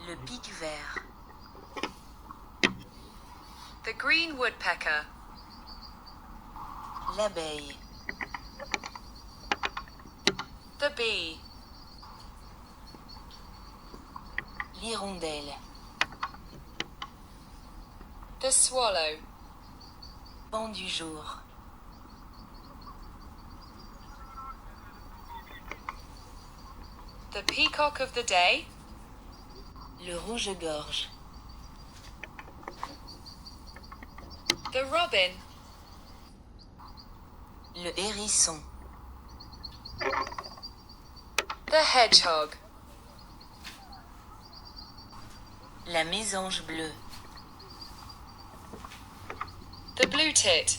Le pic vert. The green woodpecker. L'abeille. The bee. L'hirondelle. The swallow. Vent du jour. The peacock of the day. Le rouge-gorge. The robin. Le hérisson. The hedgehog. La mésange bleue. The blue tit.